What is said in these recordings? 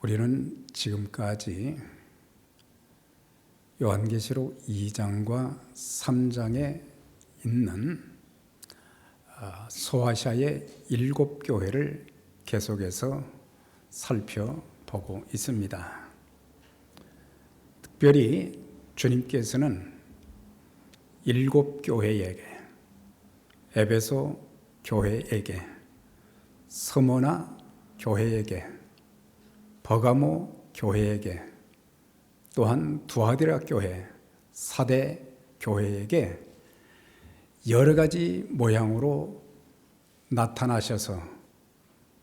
우리는 지금까지 요한계시록 2장과 3장에 있는 소아시아의 7교회를 계속해서 살펴보고 있습니다. 특별히 주님께서는 7교회에게, 에베소 교회에게, 스무나 교회에게, 버가모 교회에게, 또한 두아디라 교회, 사대 교회에게 여러 가지 모양으로 나타나셔서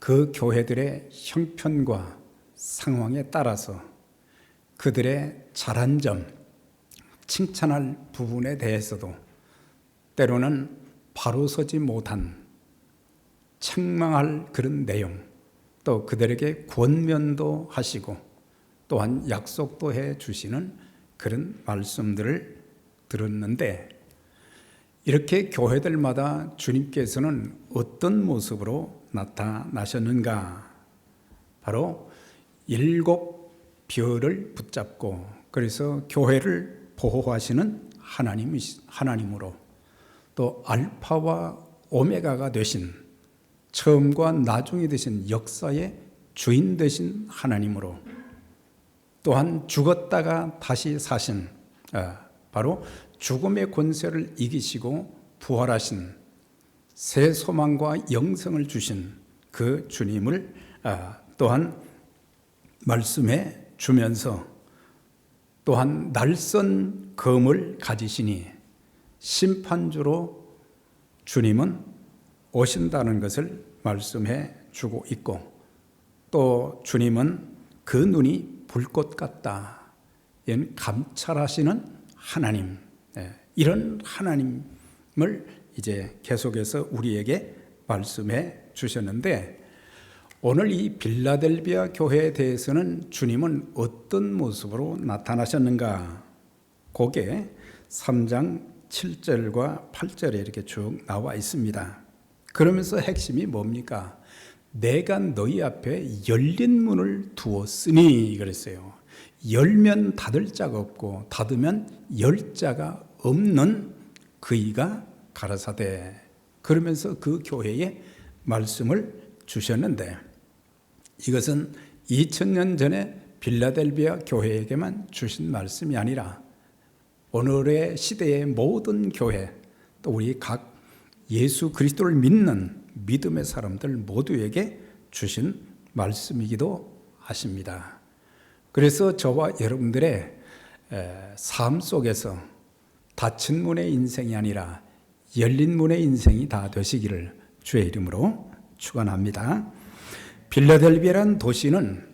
그 교회들의 형편과 상황에 따라서 그들의 잘한 점, 칭찬할 부분에 대해서도 때로는 바로 서지 못한 책망할 그런 내용, 또 그들에게 권면도 하시고 또한 약속도 해 주시는 그런 말씀들을 들었는데, 이렇게 교회들마다 주님께서는 어떤 모습으로 나타나셨는가? 바로 7별을 붙잡고, 그래서 교회를 보호하시는 하나님으로, 또 알파와 오메가가 되신, 처음과 나중이 되신 역사의 주인 되신 하나님으로, 또한 죽었다가 다시 사신, 바로 죽음의 권세를 이기시고 부활하신, 새 소망과 영생을 주신 그 주님을 또한 말씀해 주면서, 또한 날선 검을 가지시니 심판주로 주님은 오신다는 것을 말씀해 주고 있고, 또 주님은 그 눈이 불꽃 같다, 이는 감찰하시는 하나님, 이런 하나님을 이제 계속해서 우리에게 말씀해 주셨는데, 오늘 이 빌라델비아 교회에 대해서는 주님은 어떤 모습으로 나타나셨는가? 그게 3장 7절과 8절에 이렇게 쭉 나와 있습니다. 그러면서 핵심이 뭡니까? 내가 너희 앞에 열린 문을 두었으니 그랬어요. 열면 닫을 자가 없고 닫으면 열 자가 없는 그이가 가라사대. 그러면서 그 교회에 말씀을 주셨는데, 이것은 2000년 전에 빌라델비아 교회에게만 주신 말씀이 아니라 오늘의 시대의 모든 교회, 또 우리 각 예수 그리스도를 믿는 믿음의 사람들 모두에게 주신 말씀이기도 하십니다. 그래서 저와 여러분들의 삶 속에서 닫힌 문의 인생이 아니라 열린 문의 인생이 다 되시기를 주의 이름으로 축원합니다. 빌라델비아라는 도시는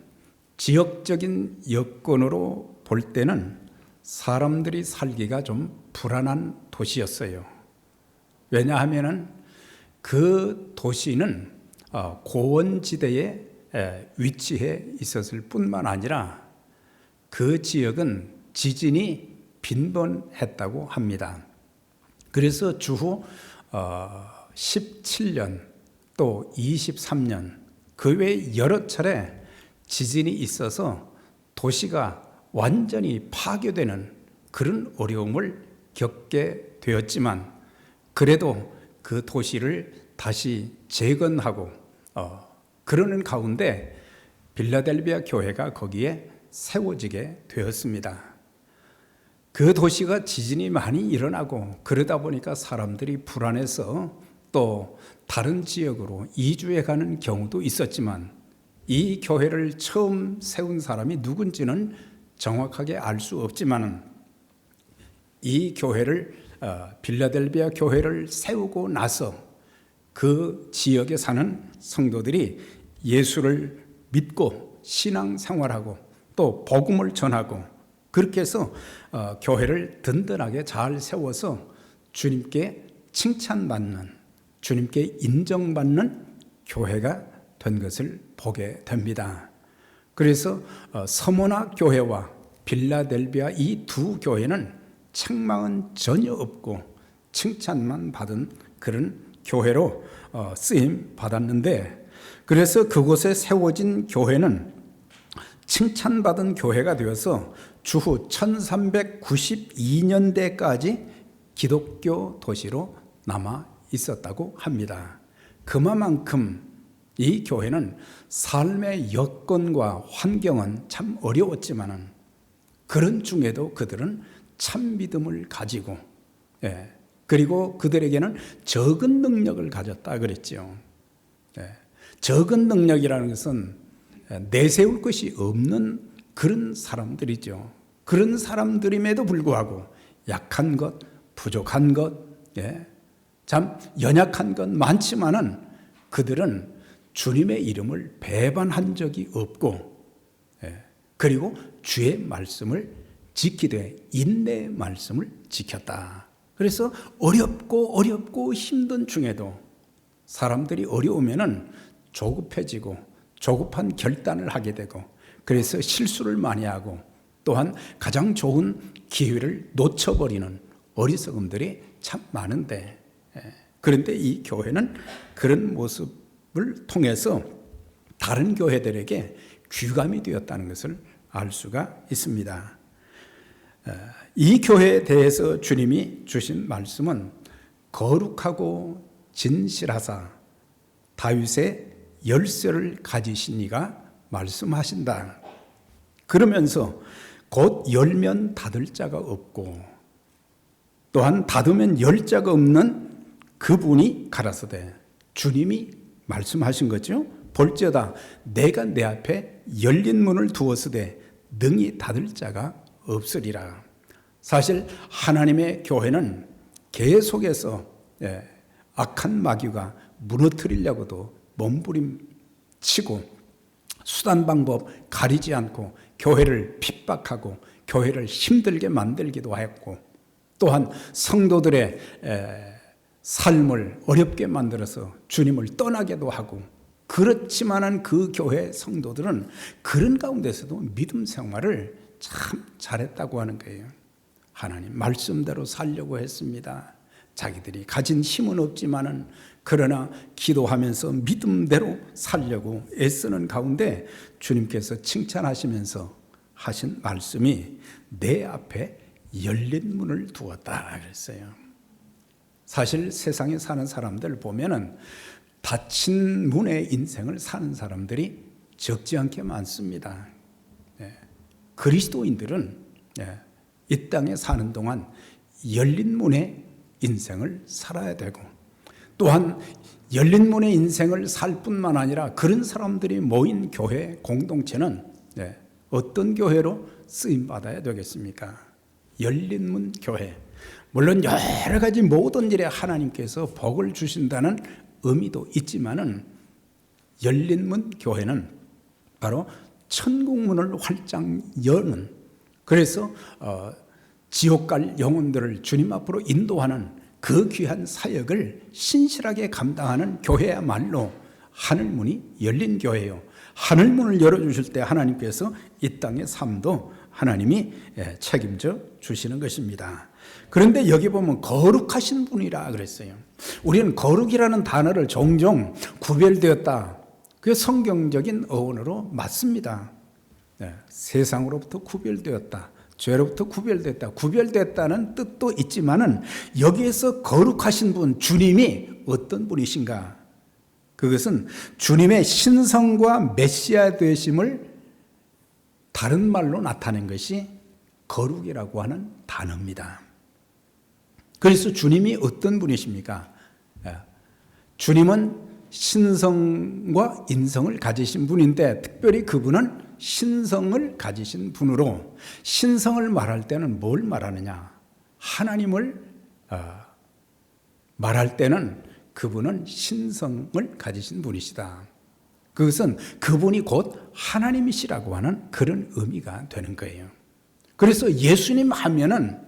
지역적인 여건으로 볼 때는 사람들이 살기가 좀 불안한 도시였어요. 왜냐하면 그 도시는 고원지대에 위치해 있었을 뿐만 아니라 그 지역은 지진이 빈번했다고 합니다. 그래서 주후 17년 또 23년 그 외에 여러 차례 지진이 있어서 도시가 완전히 파괴되는 그런 어려움을 겪게 되었지만, 그래도 그 도시를 다시 재건하고 그러는 가운데 빌라델비아 교회가 거기에 세워지게 되었습니다. 그 도시가 지진이 많이 일어나고 그러다 보니까 사람들이 불안해서 또 다른 지역으로 이주해 가는 경우도 있었지만, 이 교회를 처음 세운 사람이 누군지는 정확하게 알 수 없지만, 이 교회를 빌라델비아 교회를 세우고 나서 그 지역에 사는 성도들이 예수를 믿고 신앙생활하고 또 복음을 전하고, 그렇게 해서 교회를 든든하게 잘 세워서 주님께 칭찬받는, 주님께 인정받는 교회가 된 것을 보게 됩니다. 그래서 서모나 교회와 빌라델비아 이 두 교회는 책망은 전혀 없고 칭찬만 받은 그런 교회로 쓰임 받았는데, 그래서 그곳에 세워진 교회는 칭찬받은 교회가 되어서 주후 1392년대까지 기독교 도시로 남아 있었다고 합니다. 그만큼 이 교회는 삶의 여건과 환경은 참 어려웠지만은 그런 중에도 그들은 참 믿음을 가지고, 그리고 그들에게는 적은 능력을 가졌다 그랬죠. 적은 능력이라는 것은 내세울 것이 없는 그런 사람들이죠. 그런 사람들임에도 불구하고 약한 것, 부족한 것, 참 연약한 것 많지만은 그들은 주님의 이름을 배반한 적이 없고, 그리고 주의 말씀을 지키되 인내의 말씀을 지켰다. 그래서 어렵고 힘든 중에도 사람들이 어려우면은 조급해지고 조급한 결단을 하게 되고, 그래서 실수를 많이 하고 또한 가장 좋은 기회를 놓쳐버리는 어리석음들이 참 많은데, 그런데 이 교회는 그런 모습을 통해서 다른 교회들에게 귀감이 되었다는 것을 알 수가 있습니다. 이 교회에 대해서 주님이 주신 말씀은 거룩하고 진실하사 다윗의 열쇠를 가지신 이가 말씀하신다. 그러면서 곧 열면 닫을 자가 없고 또한 닫으면 열 자가 없는 그분이 가라사대, 주님이 말씀하신 거죠. 볼지어다 내가 내 앞에 열린 문을 두었으되 능히 닫을 자가 없으리라. 사실 하나님의 교회는 계속해서 악한 마귀가 무너뜨리려고도 몸부림치고 수단 방법 가리지 않고 교회를 핍박하고 교회를 힘들게 만들기도 했고, 또한 성도들의 삶을 어렵게 만들어서 주님을 떠나게도 하고, 그렇지만은 그 교회 성도들은 그런 가운데서도 믿음 생활을 참 잘했다고 하는 거예요. 하나님 말씀대로 살려고 했습니다. 자기들이 가진 힘은 없지만은 그러나 기도하면서 믿음대로 살려고 애쓰는 가운데 주님께서 칭찬하시면서 하신 말씀이 내 앞에 열린 문을 두었다 그랬어요. 사실 세상에 사는 사람들 보면은 닫힌 문의 인생을 사는 사람들이 적지 않게 많습니다. 그리스도인들은 이 땅에 사는 동안 열린 문의 인생을 살아야 되고, 또한 열린 문의 인생을 살 뿐만 아니라 그런 사람들이 모인 교회 공동체는 어떤 교회로 쓰임받아야 되겠습니까? 열린 문 교회. 물론 여러 가지 모든 일에 하나님께서 복을 주신다는 의미도 있지만은 열린 문 교회는 바로 천국 문을 활짝 여는, 그래서 지옥 갈 영혼들을 주님 앞으로 인도하는 그 귀한 사역을 신실하게 감당하는 교회야말로 하늘문이 열린 교회예요. 하늘문을 열어주실 때 하나님께서 이 땅의 삶도 하나님이 책임져 주시는 것입니다. 그런데 여기 보면 거룩하신 분이라 그랬어요. 우리는 거룩이라는 단어를 종종 구별되었다, 그게 성경적인 어원으로 맞습니다. 세상으로부터 구별되었다, 죄로부터 구별됐다. 구별됐다는 뜻도 있지만은 여기에서 거룩하신 분, 주님이 어떤 분이신가? 그것은 주님의 신성과 메시아 되심을 다른 말로 나타낸 것이 거룩이라고 하는 단어입니다. 그래서 주님이 어떤 분이십니까? 주님은 신성과 인성을 가지신 분인데, 특별히 그분은 신성을 가지신 분으로, 신성을 말할 때는 뭘 말하느냐? 하나님을 말할 때는 그분은 신성을 가지신 분이시다. 그것은 그분이 곧 하나님이시라고 하는 그런 의미가 되는 거예요. 그래서 예수님 하면은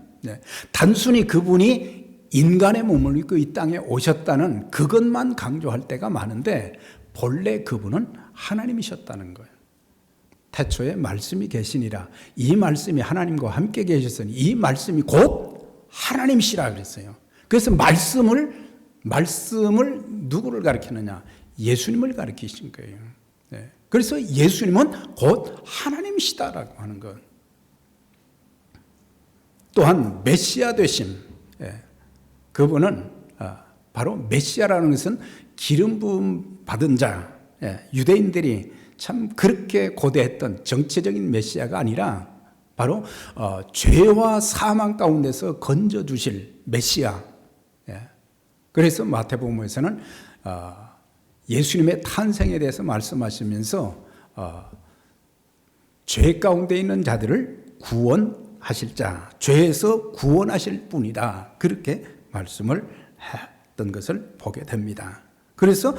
단순히 그분이 인간의 몸을 입고 이 땅에 오셨다는 그것만 강조할 때가 많은데, 본래 그분은 하나님이셨다는 거예요. 태초에 말씀이 계시니라. 이 말씀이 하나님과 함께 계셨으니 이 말씀이 곧 하나님이시라 그랬어요. 그래서 말씀을 누구를 가리키느냐? 예수님을 가리키신 거예요. 그래서 예수님은 곧 하나님이시다라고 하는 것. 또한 메시아 되심. 그분은 바로 메시아라는 것은 기름 부음 받은 자. 유대인들이 참 그렇게 고대했던 정체적인 메시아가 아니라 바로 죄와 사망 가운데서 건져 주실 메시아. 그래서 마태복음에서는 예수님의 탄생에 대해서 말씀하시면서 죄 가운데 있는 자들을 구원하실 자, 죄에서 구원하실 분이다. 그렇게 말씀을 했던 것을 보게 됩니다. 그래서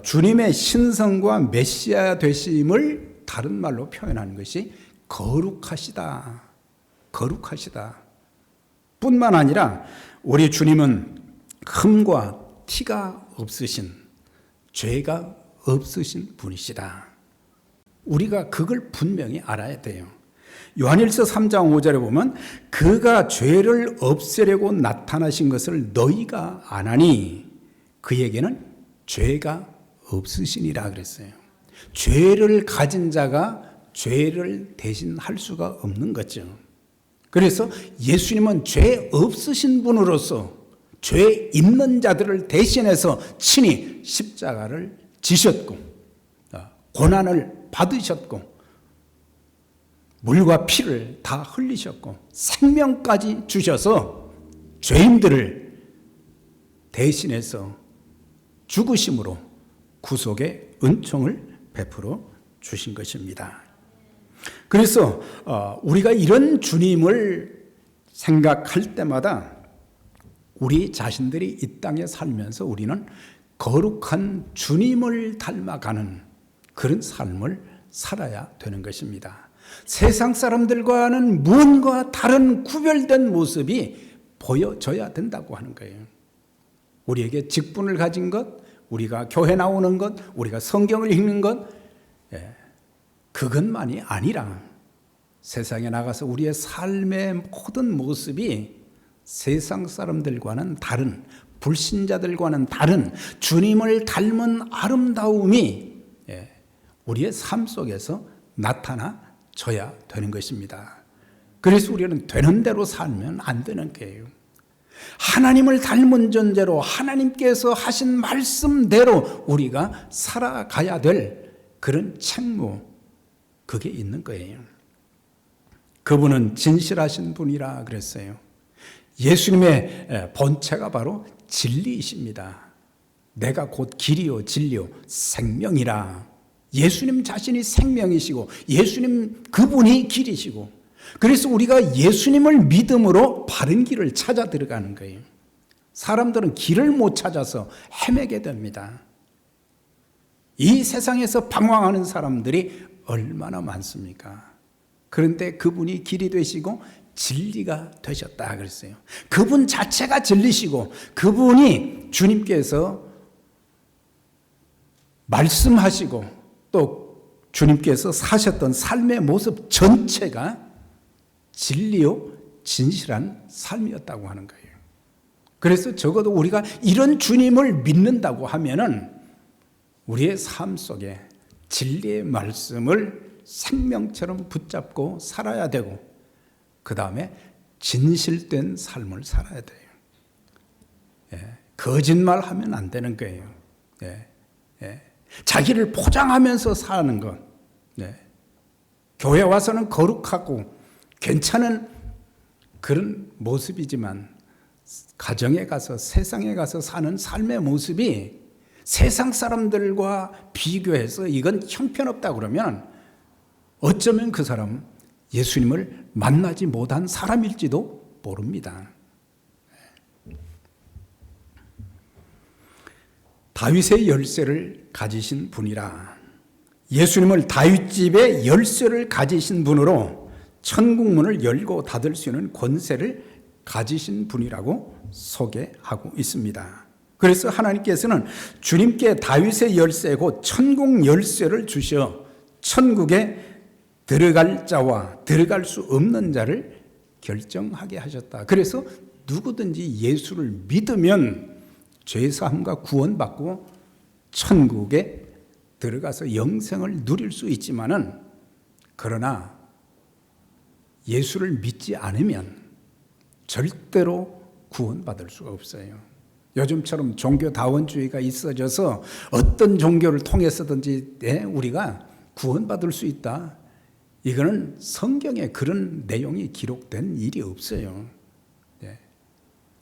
주님의 신성과 메시아 되심을 다른 말로 표현하는 것이 거룩하시다. 거룩하시다. 뿐만 아니라 우리 주님은 흠과 티가 없으신, 죄가 없으신 분이시다. 우리가 그걸 분명히 알아야 돼요. 요한일서 3장 5절에 보면 그가 죄를 없애려고 나타나신 것을 너희가 아나니 그에게는 죄가 없으시니라 그랬어요. 죄를 가진 자가 죄를 대신할 수가 없는 거죠. 그래서 예수님은 죄 없으신 분으로서 죄 있는 자들을 대신해서 친히 십자가를 지셨고 고난을 받으셨고 물과 피를 다 흘리셨고 생명까지 주셔서 죄인들을 대신해서 죽으심으로 구속의 은총을 베풀어 주신 것입니다. 그래서 우리가 이런 주님을 생각할 때마다 우리 자신들이 이 땅에 살면서 우리는 거룩한 주님을 닮아가는 그런 삶을 살아야 되는 것입니다. 세상 사람들과는 무언가 다른 구별된 모습이 보여져야 된다고 하는 거예요. 우리에게 직분을 가진 것, 우리가 교회 나오는 것, 우리가 성경을 읽는 것, 그것만이 아니라 세상에 나가서 우리의 삶의 모든 모습이 세상 사람들과는 다른, 불신자들과는 다른 주님을 닮은 아름다움이 우리의 삶 속에서 나타나져야 되는 것입니다. 그래서 우리는 되는 대로 살면 안 되는 거예요. 하나님을 닮은 존재로 하나님께서 하신 말씀대로 우리가 살아가야 될 그런 책무, 그게 있는 거예요. 그분은 진실하신 분이라 그랬어요. 예수님의 본체가 바로 진리이십니다. 내가 곧 길이요 진리요 생명이라. 예수님 자신이 생명이시고 예수님 그분이 길이시고, 그래서 우리가 예수님을 믿음으로 바른 길을 찾아 들어가는 거예요. 사람들은 길을 못 찾아서 헤매게 됩니다. 이 세상에서 방황하는 사람들이 얼마나 많습니까? 그런데 그분이 길이 되시고 진리가 되셨다 그랬어요. 그분 자체가 진리시고 그분이 주님께서 말씀하시고 또 주님께서 사셨던 삶의 모습 전체가 진리요 진실한 삶이었다고 하는 거예요. 그래서 적어도 우리가 이런 주님을 믿는다고 하면은 우리의 삶 속에 진리의 말씀을 생명처럼 붙잡고 살아야 되고, 그 다음에 진실된 삶을 살아야 돼요. 거짓말하면 안 되는 거예요. 자기를 포장하면서 사는 것. 교회 와서는 거룩하고 괜찮은 그런 모습이지만 가정에 가서 세상에 가서 사는 삶의 모습이 세상 사람들과 비교해서 이건 형편없다 그러면 어쩌면 그 사람은 예수님을 만나지 못한 사람일지도 모릅니다. 다윗의 열쇠를 가지신 분이라. 예수님을 다윗집의 열쇠를 가지신 분으로 천국문을 열고 닫을 수 있는 권세를 가지신 분이라고 소개하고 있습니다. 그래서 하나님께서는 주님께 다윗의 열쇠 곧 천국 열쇠를 주셔 천국에 들어갈 자와 들어갈 수 없는 자를 결정하게 하셨다. 그래서 누구든지 예수를 믿으면 죄사함과 구원받고 천국에 들어가서 영생을 누릴 수 있지만은 그러나 예수를 믿지 않으면 절대로 구원받을 수가 없어요. 요즘처럼 종교다원주의가 있어져서 어떤 종교를 통해서든지 우리가 구원받을 수 있다. 이거는 성경에 그런 내용이 기록된 일이 없어요.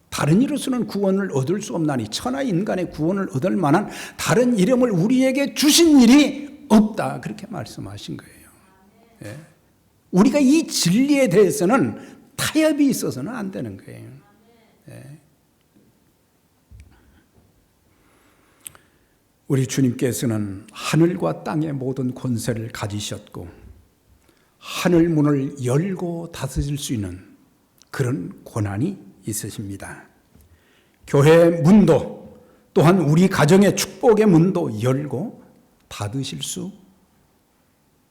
다른 이로서는 구원을 얻을 수 없나니 천하 인간의 구원을 얻을 만한 다른 이름을 우리에게 주신 일이 없다. 그렇게 말씀하신 거예요. 우리가 이 진리에 대해서는 타협이 있어서는 안 되는 거예요. 우리 주님께서는 하늘과 땅의 모든 권세를 가지셨고 하늘 문을 열고 닫으실 수 있는 그런 권한이 있으십니다. 교회의 문도 또한 우리 가정의 축복의 문도 열고 닫으실 수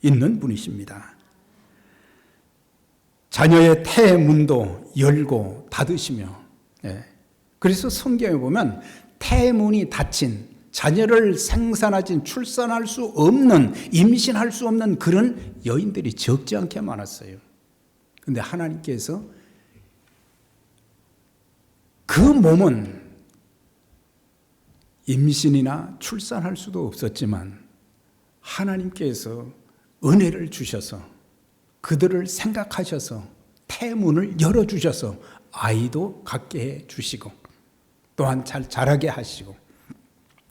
있는 분이십니다. 자녀의 태의 문도 열고 닫으시며 그래서 성경에 보면 태의 문이 닫힌 자녀를 생산하지 출산할 수 없는 임신할 수 없는 그런 여인들이 적지 않게 많았어요. 그런데 하나님께서 그 몸은 임신이나 출산할 수도 없었지만 하나님께서 은혜를 주셔서 그들을 생각하셔서 태문을 열어주셔서 아이도 갖게 해주시고 또한 잘 자라게 하시고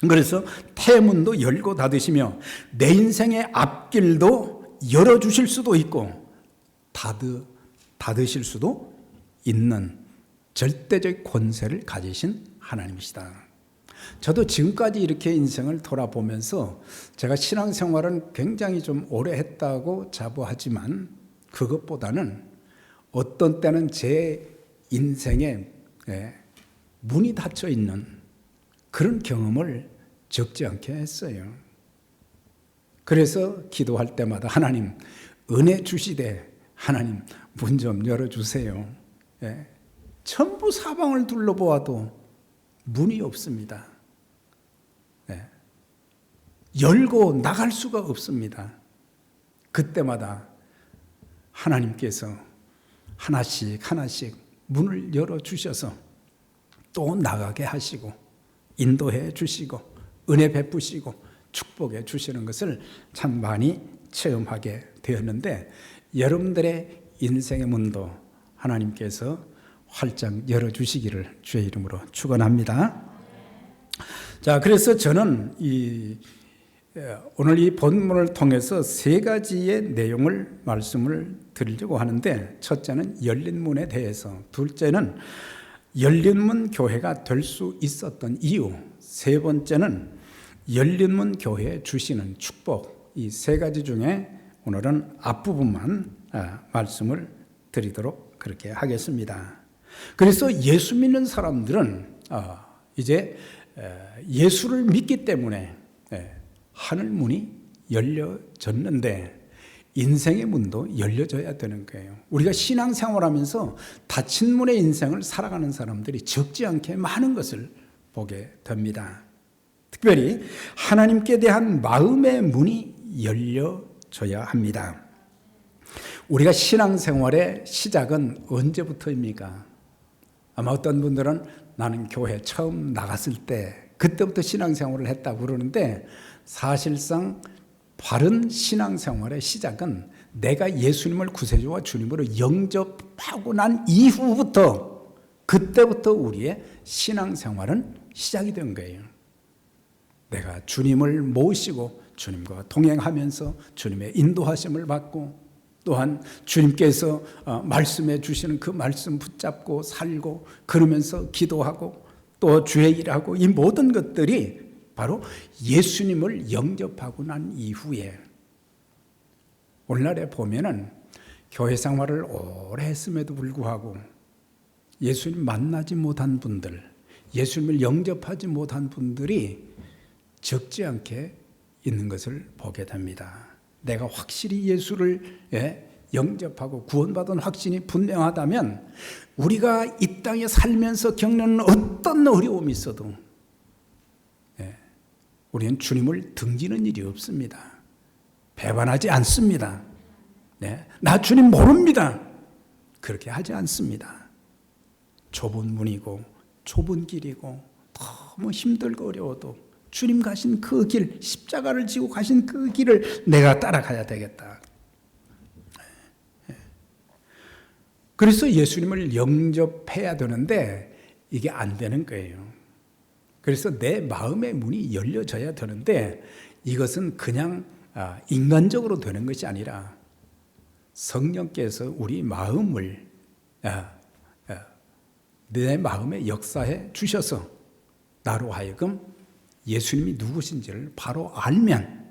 그래서 태문도 열고 닫으시며 내 인생의 앞길도 열어주실 수도 있고 닫으실 수도 있는 절대적 권세를 가지신 하나님이시다. 저도 지금까지 이렇게 인생을 돌아보면서 제가 신앙생활은 굉장히 좀 오래 했다고 자부하지만 그것보다는 어떤 때는 제 인생에 문이 닫혀 있는 그런 경험을 적지 않게 했어요. 그래서 기도할 때마다 하나님 은혜 주시되 하나님 문 좀 열어주세요. 전부 사방을 둘러보아도 문이 없습니다. 열고 나갈 수가 없습니다. 그때마다 하나님께서 하나씩 문을 열어주셔서 또 나가게 하시고 인도해 주시고 은혜 베푸시고 축복해 주시는 것을 참 많이 체험하게 되었는데 여러분들의 인생의 문도 하나님께서 활짝 열어주시기를 주의 이름으로 축원합니다. 자, 그래서 저는 오늘 이 본문을 통해서 세 가지의 내용을 말씀을 드리려고 하는데 첫째는 열린 문에 대해서, 둘째는 열린 문 교회가 될 수 있었던 이유, 세 번째는 열린 문 교회에 주시는 축복, 이 세 가지 중에 오늘은 앞부분만 말씀을 드리도록 그렇게 하겠습니다. 그래서 예수 믿는 사람들은 이제 예수를 믿기 때문에 하늘 문이 열려졌는데 인생의 문도 열려져야 되는 거예요. 우리가 신앙생활하면서 닫힌 문의 인생을 살아가는 사람들이 적지 않게 많은 것을 보게 됩니다. 특별히 하나님께 대한 마음의 문이 열려져야 합니다. 우리가 신앙생활의 시작은 언제부터입니까? 아마 어떤 분들은 나는 교회 처음 나갔을 때 그때부터 신앙생활을 했다고 그러는데 사실상 바른 신앙생활의 시작은 내가 예수님을 구세주와 주님으로 영접하고 난 이후부터 그때부터 우리의 신앙생활은 시작이 된 거예요. 내가 주님을 모시고 주님과 동행하면서 주님의 인도하심을 받고 또한 주님께서 말씀해 주시는 그 말씀 붙잡고 살고 그러면서 기도하고 또 주의 일하고 이 모든 것들이 바로 예수님을 영접하고 난 이후에 오늘날에 보면은 교회 생활을 오래 했음에도 불구하고 예수님 만나지 못한 분들, 예수님을 영접하지 못한 분들이 적지 않게 있는 것을 보게 됩니다. 내가 확실히 예수를 영접하고 구원받은 확신이 분명하다면 우리가 이 땅에 살면서 겪는 어떤 어려움이 있어도 우리는 주님을 등지는 일이 없습니다. 배반하지 않습니다. 네, 나 주님 모릅니다. 그렇게 하지 않습니다. 좁은 문이고 좁은 길이고 너무 힘들고 어려워도 주님 가신 그 길, 십자가를 지고 가신 그 길을 내가 따라가야 되겠다. 그래서 예수님을 영접해야 되는데 이게 안 되는 거예요. 그래서 내 마음의 문이 열려져야 되는데 이것은 그냥 인간적으로 되는 것이 아니라 성령께서 우리 마음을 내 마음에 역사해 주셔서 나로 하여금 예수님이 누구신지를 바로 알면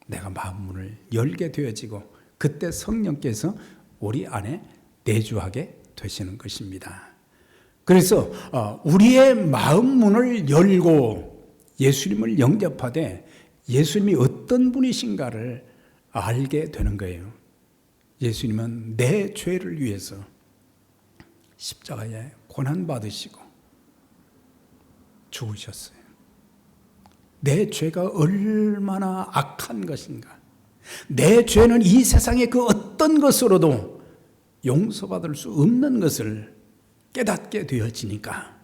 내가 마음 문을 열게 되어지고 그때 성령께서 우리 안에 내주하게 되시는 것입니다. 그래서 우리의 마음 문을 열고 예수님을 영접하되 예수님이 어떤 분이신가를 알게 되는 거예요. 예수님은 내 죄를 위해서 십자가에 고난받으시고 죽으셨어요. 내 죄가 얼마나 악한 것인가. 내 죄는 이 세상의 그 어떤 것으로도 용서받을 수 없는 것을 깨닫게 되어지니까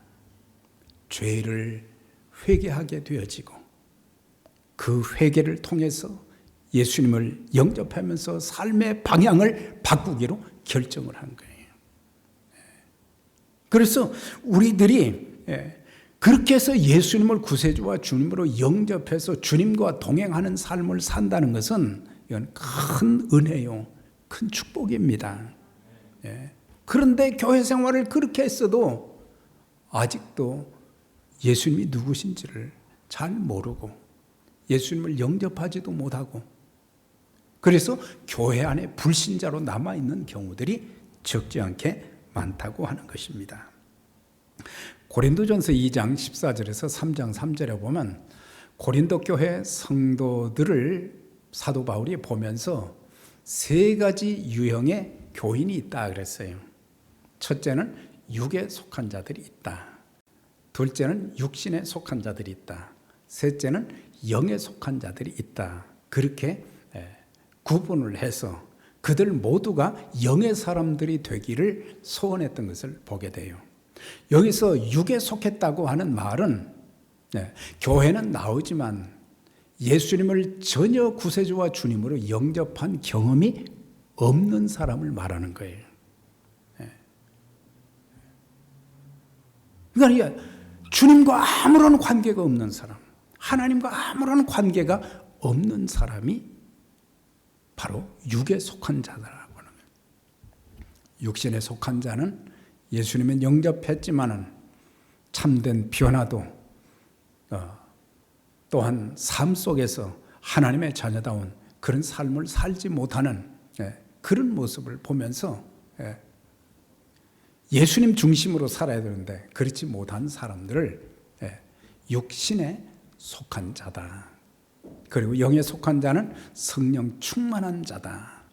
죄를 회개하게 되어지고 그 회개를 통해서 예수님을 영접하면서 삶의 방향을 바꾸기로 결정을 한 거예요. 그래서 우리들이 그렇게 해서 예수님을 구세주와 주님으로 영접해서 주님과 동행하는 삶을 산다는 것은 이건 큰 은혜요, 큰 축복입니다. 그런데 교회 생활을 그렇게 했어도 아직도 예수님이 누구신지를 잘 모르고 예수님을 영접하지도 못하고 그래서 교회 안에 불신자로 남아있는 경우들이 적지 않게 많다고 하는 것입니다. 고린도전서 2장 14절에서 3장 3절에 보면 고린도 교회 성도들을 사도 바울이 보면서 세 가지 유형의 교인이 있다 그랬어요. 첫째는 육에 속한 자들이 있다. 둘째는 육신에 속한 자들이 있다. 셋째는 영에 속한 자들이 있다. 그렇게 구분을 해서 그들 모두가 영의 사람들이 되기를 소원했던 것을 보게 돼요. 여기서 육에 속했다고 하는 말은 교회는 나오지만 예수님을 전혀 구세주와 주님으로 영접한 경험이 없는 사람을 말하는 거예요. 그러니까 주님과 아무런 관계가 없는 사람, 하나님과 아무런 관계가 없는 사람이 바로 육에 속한 자라고 하는 거예요. 육신에 속한 자는 예수님은 영접했지만은 참된 변화도 또한 삶 속에서 하나님의 자녀다운 그런 삶을 살지 못하는 그런 모습을 보면서 예수님 중심으로 살아야 되는데 그렇지 못한 사람들을 육신에 속한 자다. 그리고 영에 속한 자는 성령 충만한 자다.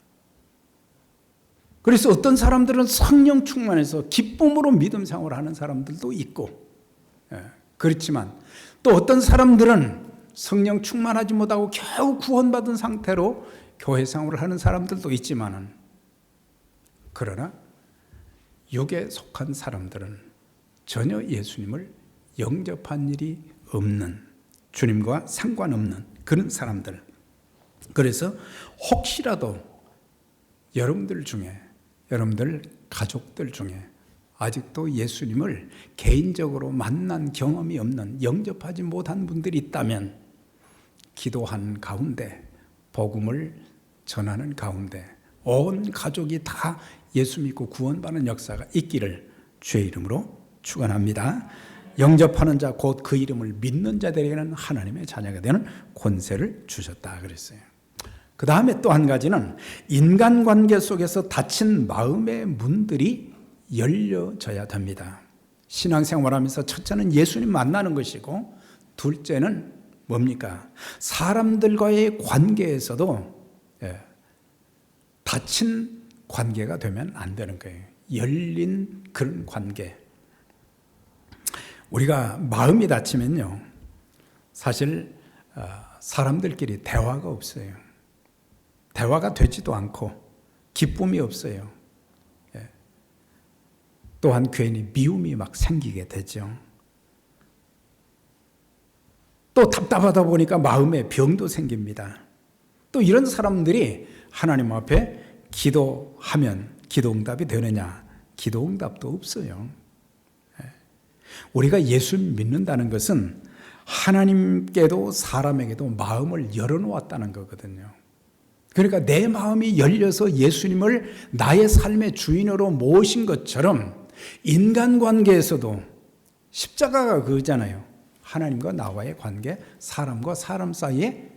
그래서 어떤 사람들은 성령 충만해서 기쁨으로 믿음 생활을 하는 사람들도 있고 그렇지만 또 어떤 사람들은 성령 충만하지 못하고 겨우 구원받은 상태로 교회 생활을 하는 사람들도 있지만은 그러나 육에 속한 사람들은 전혀 예수님을 영접한 일이 없는 주님과 상관없는 그런 사람들. 그래서 혹시라도 여러분들 중에 여러분들 가족들 중에 아직도 예수님을 개인적으로 만난 경험이 없는 영접하지 못한 분들이 있다면 기도한 가운데 복음을 전하는 가운데 온 가족이 다 예수 믿고 구원받는 역사가 있기를 주의 이름으로 축원합니다. 영접하는 자 곧 그 이름을 믿는 자들에게는 하나님의 자녀가 되는 권세를 주셨다 그랬어요. 그 다음에 또 한 가지는 인간관계 속에서 닫힌 마음의 문들이 열려져야 됩니다. 신앙생활하면서 첫째는 예수님 만나는 것이고 둘째는 뭡니까? 사람들과의 관계에서도 닫힌 관계가 되면 안 되는 거예요. 열린 그런 관계. 우리가 마음이 닫히면요, 사실 사람들끼리 대화가 없어요. 대화가 되지도 않고 기쁨이 없어요. 또한 괜히 미움이 막 생기게 되죠. 또 답답하다 보니까 마음에 병도 생깁니다. 또 이런 사람들이 하나님 앞에 기도하면 기도응답이 되느냐? 기도응답도 없어요. 우리가 예수 믿는다는 것은 하나님께도 사람에게도 마음을 열어놓았다는 거거든요. 그러니까 내 마음이 열려서 예수님을 나의 삶의 주인으로 모신 것처럼 인간관계에서도 십자가가 그거잖아요. 하나님과 나와의 관계, 사람과 사람 사이에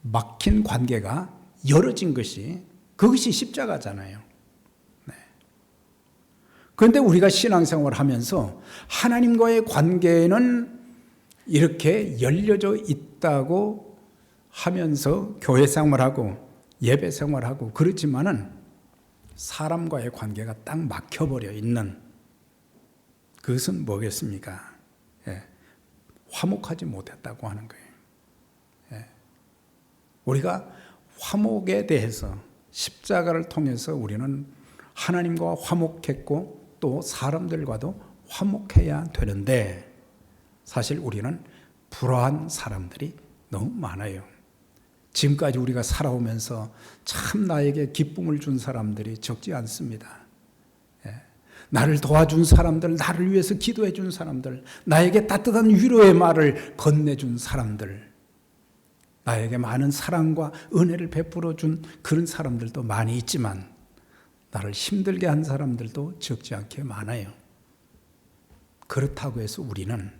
막힌 관계가 열어진 것이, 그것이 십자가잖아요. 네. 그런데 우리가 신앙생활을 하면서 하나님과의 관계는 이렇게 열려져 있다고 하면서 교회 생활하고 예배 생활하고 그렇지만은 사람과의 관계가 딱 막혀버려 있는, 그것은 뭐겠습니까? 화목하지 못했다고 하는 거예요. 우리가 화목에 대해서 십자가를 통해서 우리는 하나님과 화목했고 또 사람들과도 화목해야 되는데, 사실 우리는 불화한 사람들이 너무 많아요. 지금까지 우리가 살아오면서 참 나에게 기쁨을 준 사람들이 적지 않습니다. 나를 도와준 사람들, 나를 위해서 기도해 준 사람들, 나에게 따뜻한 위로의 말을 건네준 사람들, 나에게 많은 사랑과 은혜를 베풀어 준 그런 사람들도 많이 있지만 나를 힘들게 한 사람들도 적지 않게 많아요. 그렇다고 해서 우리는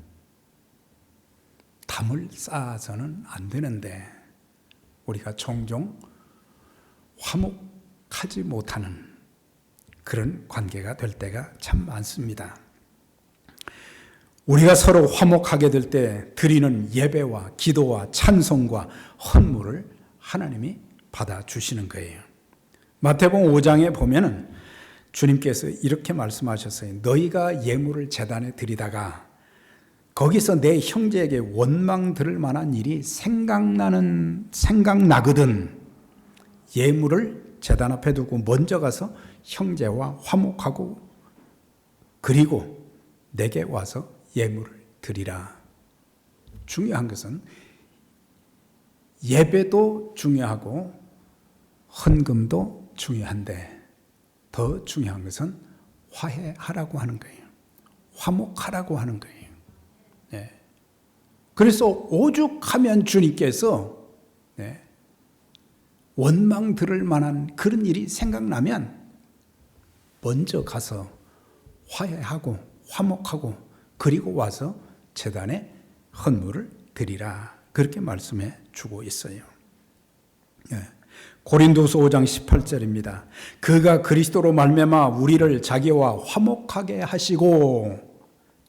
담을 쌓아서는 안 되는데, 우리가 종종 화목하지 못하는 그런 관계가 될 때가 참 많습니다. 우리가 서로 화목하게 될 때 드리는 예배와 기도와 찬송과 헌물을 하나님이 받아주시는 거예요. 마태복음 5장에 보면은 주님께서 이렇게 말씀하셨어요. 너희가 예물을 제단에 드리다가 거기서 내 형제에게 원망 들을 만한 일이 생각나거든 예물을 제단 앞에 두고 먼저 가서 형제와 화목하고 그리고 내게 와서 예물을 드리라. 중요한 것은 예배도 중요하고 헌금도 중요한데 더 중요한 것은 화해하라고 하는 거예요. 화목하라고 하는 거예요. 그래서 오죽하면 주님께서 원망 들을 만한 그런 일이 생각나면 먼저 가서 화해하고 화목하고 그리고 와서 제단에 헌물을 드리라. 그렇게 말씀해 주고 있어요. 고린도서 5장 18절입니다. 그가 그리스도로 말미암아 우리를 자기와 화목하게 하시고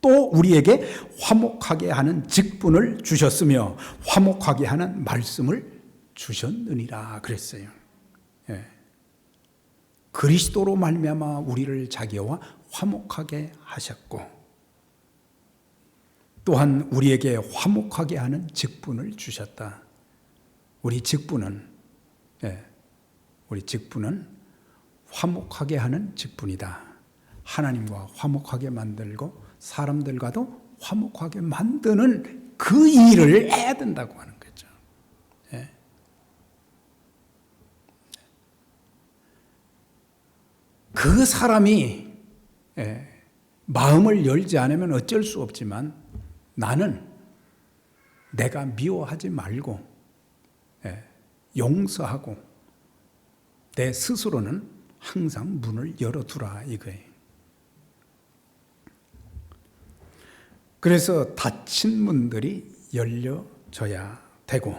또 우리에게 화목하게 하는 직분을 주셨으며 화목하게 하는 말씀을 주셨느니라 그랬어요. 그리스도로 말미암아 우리를 자기와 화목하게 하셨고 또한 우리에게 화목하게 하는 직분을 주셨다. 우리 직분은 화목하게 하는 직분이다. 하나님과 화목하게 만들고 사람들과도 화목하게 만드는 그 일을 해야 된다고 하는 거죠. 그 사람이 마음을 열지 않으면 어쩔 수 없지만 나는 내가 미워하지 말고 용서하고 내 스스로는 항상 문을 열어두라 이거예요. 그래서 닫힌 문들이 열려져야 되고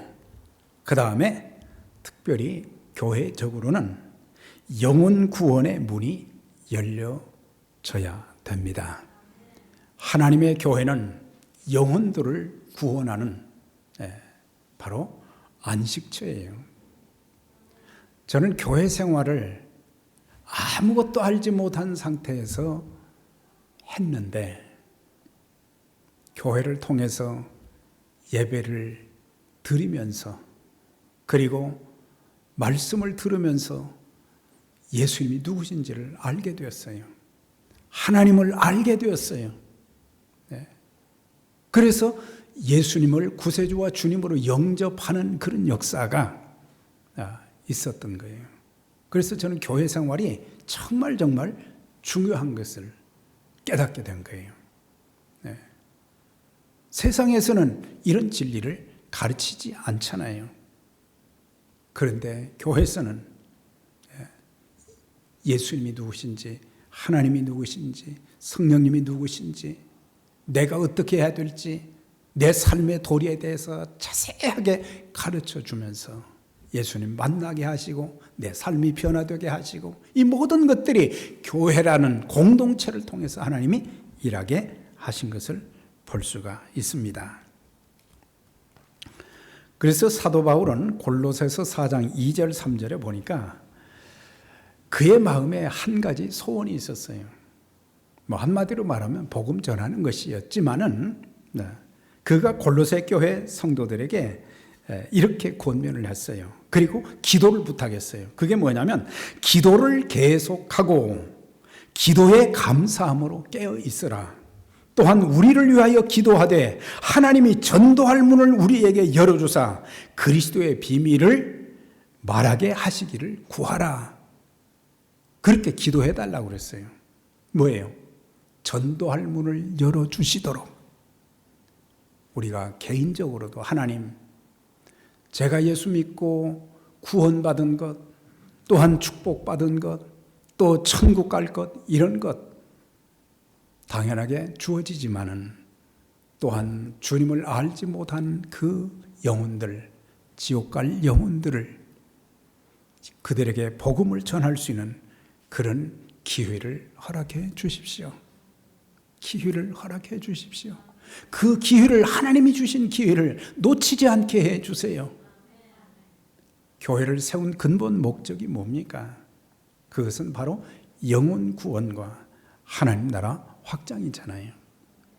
그 다음에 특별히 교회적으로는 영혼 구원의 문이 열려져야 됩니다. 하나님의 교회는 영혼들을 구원하는 바로 안식처예요. 저는 교회 생활을 아무것도 알지 못한 상태에서 했는데 교회를 통해서 예배를 드리면서 그리고 말씀을 들으면서 예수님이 누구신지를 알게 되었어요. 하나님을 알게 되었어요. 네. 그래서 예수님을 구세주와 주님으로 영접하는 그런 역사가 있었던 거예요. 그래서 저는 교회 생활이 정말 중요한 것을 깨닫게 된 거예요. 네. 세상에서는 이런 진리를 가르치지 않잖아요. 그런데 교회에서는 예수님이 누구신지, 하나님이 누구신지, 성령님이 누구신지, 내가 어떻게 해야 될지, 내 삶의 도리에 대해서 자세하게 가르쳐 주면서 예수님 만나게 하시고 내 삶이 변화되게 하시고 이 모든 것들이 교회라는 공동체를 통해서 하나님이 일하게 하신 것을 볼 수가 있습니다. 그래서 사도 바울은 골로새서 4장 2절 3절에 보니까 그의 마음에 한 가지 소원이 있었어요. 한마디로 말하면 복음 전하는 것이었지만은 그가 골로새 교회 성도들에게 이렇게 권면을 했어요. 그리고 기도를 부탁했어요. 그게 뭐냐면 기도를 계속하고 기도에 감사함으로 깨어 있으라. 또한 우리를 위하여 기도하되 하나님이 전도할 문을 우리에게 열어주사 그리스도의 비밀을 말하게 하시기를 구하라. 그렇게 기도해달라고 그랬어요. 뭐예요? 전도할 문을 열어주시도록. 우리가 개인적으로도 하나님, 제가 예수 믿고 구원받은 것, 또한 축복받은 것, 또 천국 갈 것, 이런 것 당연하게 주어지지만은 또한 주님을 알지 못한 그 영혼들, 지옥 갈 영혼들을 그들에게 복음을 전할 수 있는 그런 기회를 허락해 주십시오. 기회를 허락해 주십시오. 그 기회를, 하나님이 주신 기회를 놓치지 않게 해 주세요. 교회를 세운 근본 목적이 뭡니까? 그것은 바로 영혼 구원과 하나님 나라 확장이잖아요.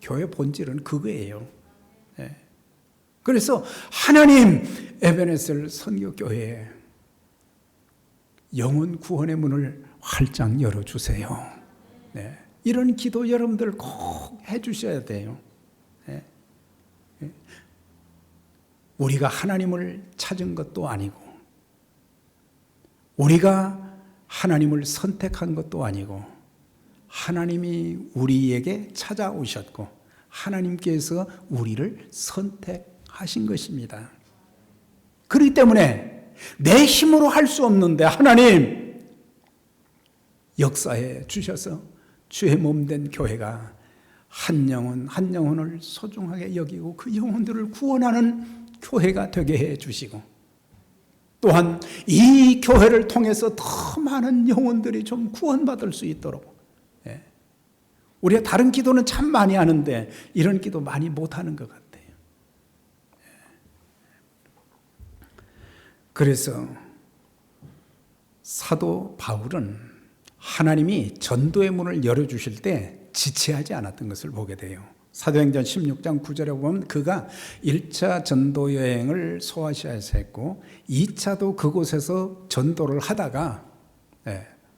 교회 본질은 그거예요. 네. 그래서 하나님, 에베네셀 선교교회에 영혼 구원의 문을 활짝 열어주세요. 네. 이런 기도 여러분들 꼭 해주셔야 돼요. 네. 네. 우리가 하나님을 찾은 것도 아니고 우리가 하나님을 선택한 것도 아니고 하나님이 우리에게 찾아오셨고 하나님께서 우리를 선택하신 것입니다. 그렇기 때문에 내 힘으로 할 수 없는데 하나님 역사해 주셔서 주의 몸된 교회가 한 영혼 한 영혼을 소중하게 여기고 그 영혼들을 구원하는 교회가 되게 해 주시고 또한 이 교회를 통해서 더 많은 영혼들이 좀 구원받을 수 있도록 우리가 다른 기도는 참 많이 하는데 이런 기도 많이 못하는 것 같아요. 그래서 사도 바울은 하나님이 전도의 문을 열어주실 때 지체하지 않았던 것을 보게 돼요. 사도행전 16장 9절에 보면 그가 1차 전도 여행을 소아시아에서 했고 2차도 그곳에서 전도를 하다가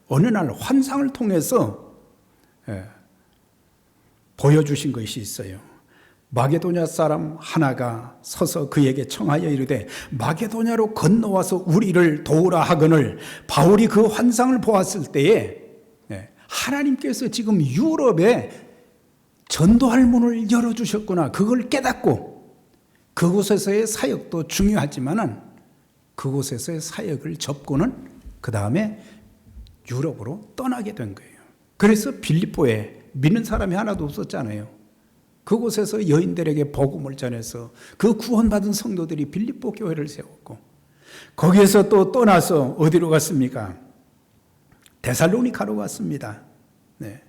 어느 날 환상을 통해서 보여주신 것이 있어요. 마게도냐 사람 하나가 서서 그에게 청하여 이르되 마게도냐로 건너와서 우리를 도우라 하거늘 바울이 그 환상을 보았을 때에 하나님께서 지금 유럽에 전도할 문을 열어주셨구나. 그걸 깨닫고 그곳에서의 사역도 중요하지만은 그곳에서의 사역을 접고는 그 다음에 유럽으로 떠나게 된 거예요. 그래서 빌립보에 믿는 사람이 하나도 없었잖아요. 그곳에서 여인들에게 복음을 전해서 그 구원받은 성도들이 빌립보 교회를 세웠고 거기에서 또 떠나서 어디로 갔습니까? 데살로니카로 갔습니다. 네.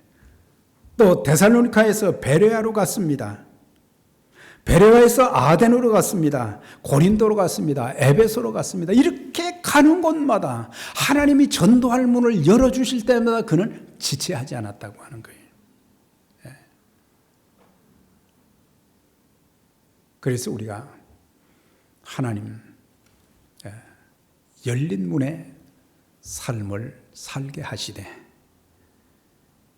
또 데살로니카에서 베레아로 갔습니다. 베레아에서 아덴으로 갔습니다. 고린도로 갔습니다. 에베소로 갔습니다. 이렇게 가는 곳마다 하나님이 전도할 문을 열어주실 때마다 그는 지체하지 않았다고 하는 거예요. 그래서 우리가 하나님 열린 문의 삶을 살게 하시되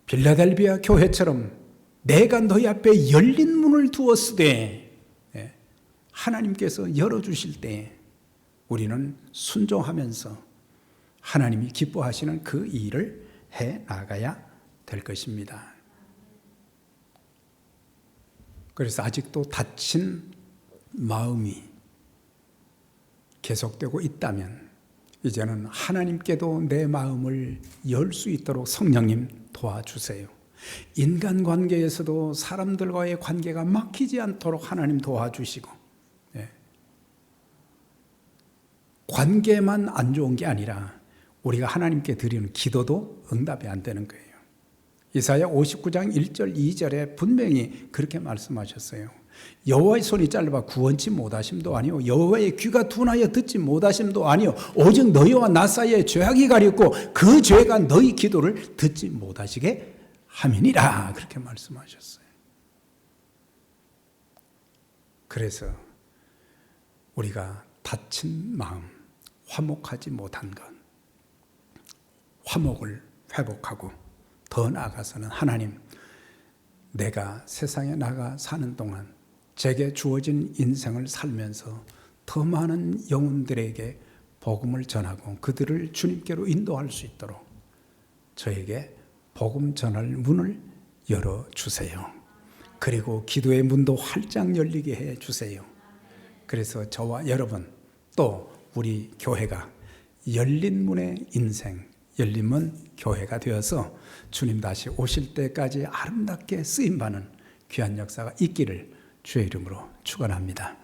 빌라델비아 교회처럼 내가 너희 앞에 열린 문을 두었으되 하나님께서 열어주실 때 우리는 순종하면서 하나님이 기뻐하시는 그 일을 해 나가야 될 것입니다. 그래서 아직도 닫힌 마음이 계속되고 있다면 이제는 하나님께도 내 마음을 열 수 있도록 성령님 도와주세요. 인간관계에서도 사람들과의 관계가 막히지 않도록 하나님 도와주시고, 관계만 안 좋은 게 아니라 우리가 하나님께 드리는 기도도 응답이 안 되는 거예요. 이사야 59장 1절 2절에 분명히 그렇게 말씀하셨어요. 여호와의 손이 짧아 구원치 못하심도 아니요 여호와의 귀가 둔하여 듣지 못하심도 아니요 오직 너희와 나 사이에 죄악이 가렸고 그 죄가 너희 기도를 듣지 못하시게 함이니라, 그렇게 말씀하셨어요. 그래서 우리가 다친 마음, 화목하지 못한 것, 화목을 회복하고 더 나아가서는 하나님, 내가 세상에 나가 사는 동안 제게 주어진 인생을 살면서 더 많은 영혼들에게 복음을 전하고 그들을 주님께로 인도할 수 있도록 저에게 복음 전할 문을 열어주세요. 그리고 기도의 문도 활짝 열리게 해주세요. 그래서 저와 여러분 또 우리 교회가 열린 문의 인생, 열린 문 교회가 되어서 주님 다시 오실 때까지 아름답게 쓰임받는 귀한 역사가 있기를 주의 이름으로 축원합니다.